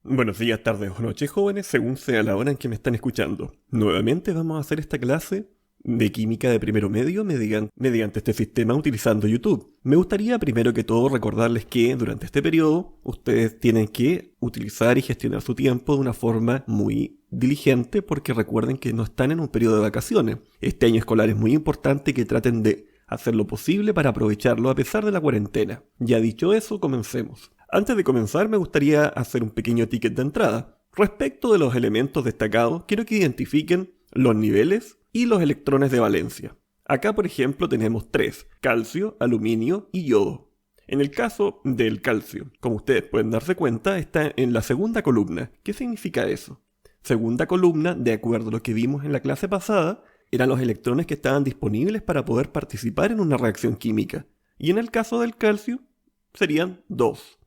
Buenos días, tardes o noches, jóvenes, según sea la hora en que me están escuchando. Nuevamente vamos a hacer esta clase de química de primero medio mediante este sistema utilizando YouTube. Me gustaría primero que todo recordarles que durante este periodo ustedes tienen que utilizar y gestionar su tiempo de una forma muy diligente porque recuerden que no están en un periodo de vacaciones. Este año escolar es muy importante que traten de hacer lo posible para aprovecharlo a pesar de la cuarentena. Ya dicho eso, comencemos. Antes de comenzar me gustaría hacer un pequeño ticket de entrada. Respecto de los elementos destacados, quiero que identifiquen los niveles y los electrones de valencia. Acá, por ejemplo, tenemos 3: calcio, aluminio y yodo. En el caso del calcio, como ustedes pueden darse cuenta, está en la segunda columna. ¿Qué significa eso? Segunda columna, de acuerdo a lo que vimos en la clase pasada, eran los electrones que estaban disponibles para poder participar en una reacción química. Y en el caso del calcio, serían 2.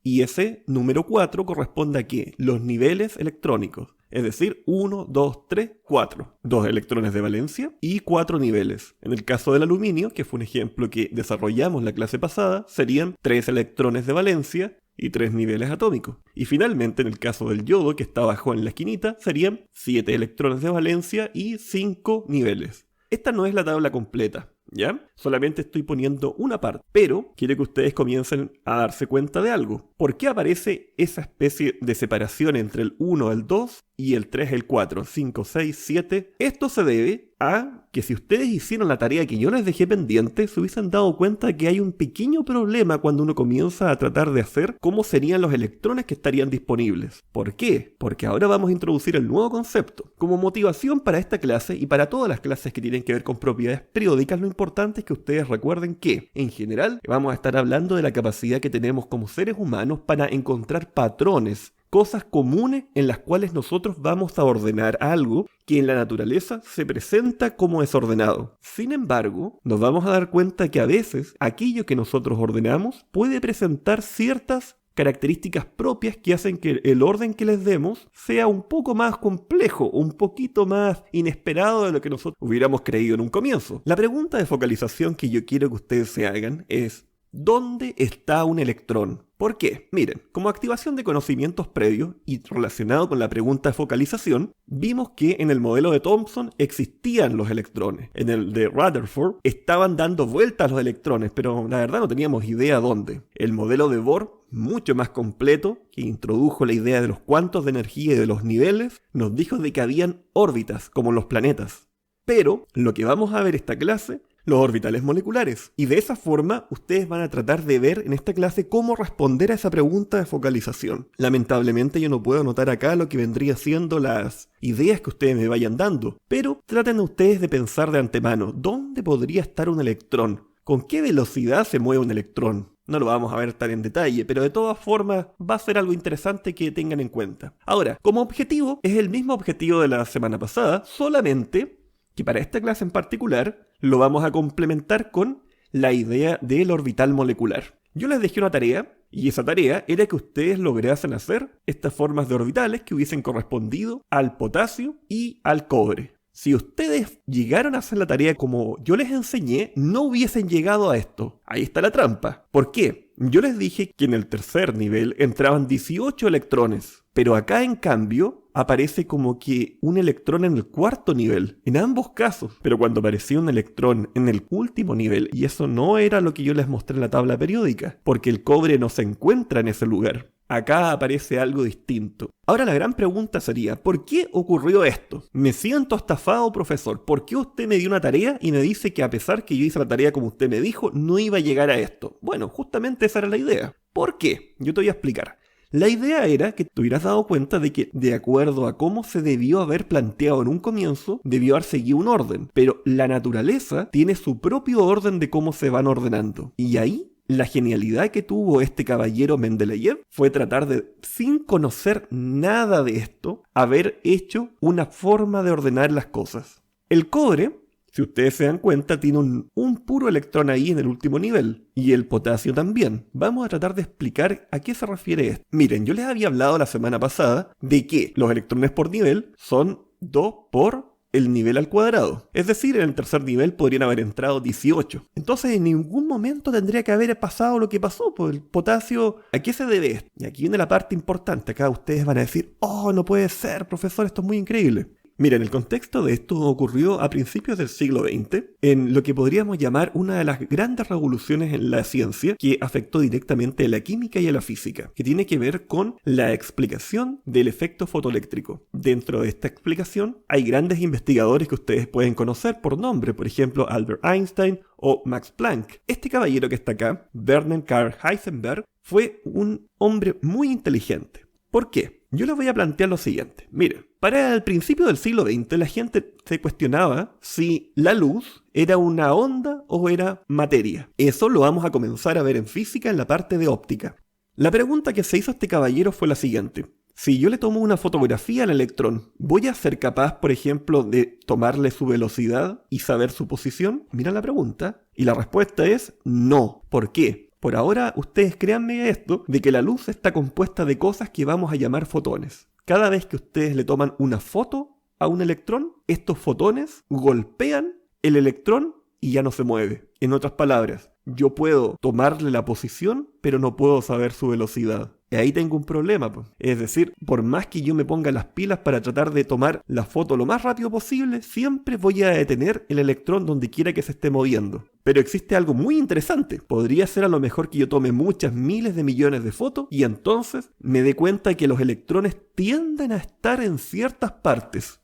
Y ese número 4 corresponde a ¿qué? Los niveles electrónicos. Es decir, 1, 2, 3, 4. 2 electrones de valencia y 4 niveles. En el caso del aluminio, que fue un ejemplo que desarrollamos en la clase pasada, serían 3 electrones de valencia y 3 niveles atómicos. Y finalmente, en el caso del yodo, que está abajo en la esquinita, serían 7 electrones de valencia y 5 niveles. Esta no es la tabla completa, ¿ya? Solamente estoy poniendo una parte, pero quiero que ustedes comiencen a darse cuenta de algo. ¿Por qué aparece esa especie de separación entre el 1, el 2 y el 3, el 4, 5, 6, 7? Esto se debe a que si ustedes hicieron la tarea que yo les dejé pendiente, se hubiesen dado cuenta que hay un pequeño problema cuando uno comienza a tratar de hacer cómo serían los electrones que estarían disponibles. ¿Por qué? Porque ahora vamos a introducir el nuevo concepto. Como motivación para esta clase y para todas las clases que tienen que ver con propiedades periódicas, lo importante es que ustedes recuerden que, en general, vamos a estar hablando de la capacidad que tenemos como seres humanos para encontrar patrones, cosas comunes en las cuales nosotros vamos a ordenar algo que en la naturaleza se presenta como desordenado. Sin embargo, nos vamos a dar cuenta que a veces aquello que nosotros ordenamos puede presentar ciertas características propias que hacen que el orden que les demos sea un poco más complejo, un poquito más inesperado de lo que nosotros hubiéramos creído en un comienzo. La pregunta de focalización que yo quiero que ustedes se hagan es: ¿dónde está un electrón? ¿Por qué? Miren, como activación de conocimientos previos y relacionado con la pregunta de focalización, vimos que en el modelo de Thomson existían los electrones. En el de Rutherford estaban dando vueltas los electrones, pero la verdad no teníamos idea dónde. El modelo de Bohr, mucho más completo, que introdujo la idea de los cuantos de energía y de los niveles, nos dijo de que habían órbitas, como los planetas. Pero lo que vamos a ver esta clase, los orbitales moleculares. Y de esa forma, ustedes van a tratar de ver en esta clase cómo responder a esa pregunta de focalización. Lamentablemente yo no puedo anotar acá lo que vendría siendo las ideas que ustedes me vayan dando, pero traten ustedes de pensar de antemano, ¿dónde podría estar un electrón? ¿Con qué velocidad se mueve un electrón? No lo vamos a ver tan en detalle, pero de todas formas va a ser algo interesante que tengan en cuenta. Ahora, como objetivo, es el mismo objetivo de la semana pasada, solamente que para esta clase en particular lo vamos a complementar con la idea del orbital molecular. Yo les dejé una tarea, y esa tarea era que ustedes lograsen hacer estas formas de orbitales que hubiesen correspondido al potasio y al cobre. Si ustedes llegaron a hacer la tarea como yo les enseñé, no hubiesen llegado a esto. Ahí está la trampa. ¿Por qué? Yo les dije que en el tercer nivel entraban 18 electrones, pero acá en cambio aparece como que un electrón en el cuarto nivel, en ambos casos. Pero cuando aparecía un electrón en el último nivel, y eso no era lo que yo les mostré en la tabla periódica, porque el cobre no se encuentra en ese lugar. Acá aparece algo distinto. Ahora la gran pregunta sería, ¿por qué ocurrió esto? Me siento estafado, profesor. ¿Por qué usted me dio una tarea y me dice que a pesar que yo hice la tarea como usted me dijo, no iba a llegar a esto? Bueno, justamente esa era la idea. ¿Por qué? Yo te voy a explicar. La idea era que te hubieras dado cuenta de que, de acuerdo a cómo se debió haber planteado en un comienzo, debió haber seguido un orden. Pero la naturaleza tiene su propio orden de cómo se van ordenando. Y ahí, la genialidad que tuvo este caballero Mendeleev fue tratar de, sin conocer nada de esto, haber hecho una forma de ordenar las cosas. El cobre, si ustedes se dan cuenta, tiene un puro electrón ahí en el último nivel. Y el potasio también. Vamos a tratar de explicar a qué se refiere esto. Miren, yo les había hablado la semana pasada de que los electrones por nivel son 2 por el nivel al cuadrado. Es decir, en el tercer nivel podrían haber entrado 18. Entonces en ningún momento tendría que haber pasado lo que pasó. Pues el potasio, ¿a qué se debe esto? Y aquí viene la parte importante. Acá ustedes van a decir, oh, no puede ser, profesor, esto es muy increíble. Miren, el contexto de esto ocurrió a principios del siglo XX, en lo que podríamos llamar una de las grandes revoluciones en la ciencia que afectó directamente a la química y a la física, que tiene que ver con la explicación del efecto fotoeléctrico. Dentro de esta explicación hay grandes investigadores que ustedes pueden conocer por nombre, por ejemplo Albert Einstein o Max Planck. Este caballero que está acá, Werner Karl Heisenberg, fue un hombre muy inteligente. ¿Por qué? Yo les voy a plantear lo siguiente. Miren, para el principio del siglo XX la gente se cuestionaba si la luz era una onda o era materia. Eso lo vamos a comenzar a ver en física en la parte de óptica. La pregunta que se hizo a este caballero fue la siguiente. Si yo le tomo una fotografía al electrón, ¿voy a ser capaz, por ejemplo, de tomarle su velocidad y saber su posición? Mira la pregunta. Y la respuesta es no. ¿Por qué? Por ahora, ustedes créanme esto, de que la luz está compuesta de cosas que vamos a llamar fotones. Cada vez que ustedes le toman una foto a un electrón, estos fotones golpean el electrón y ya no se mueve. En otras palabras, yo puedo tomarle la posición, pero no puedo saber su velocidad. Y ahí tengo un problema, pues. Es decir, por más que yo me ponga las pilas para tratar de tomar la foto lo más rápido posible, siempre voy a detener el electrón donde quiera que se esté moviendo. Pero existe algo muy interesante. Podría ser a lo mejor que yo tome muchas miles de millones de fotos y entonces me dé cuenta que los electrones tienden a estar en ciertas partes.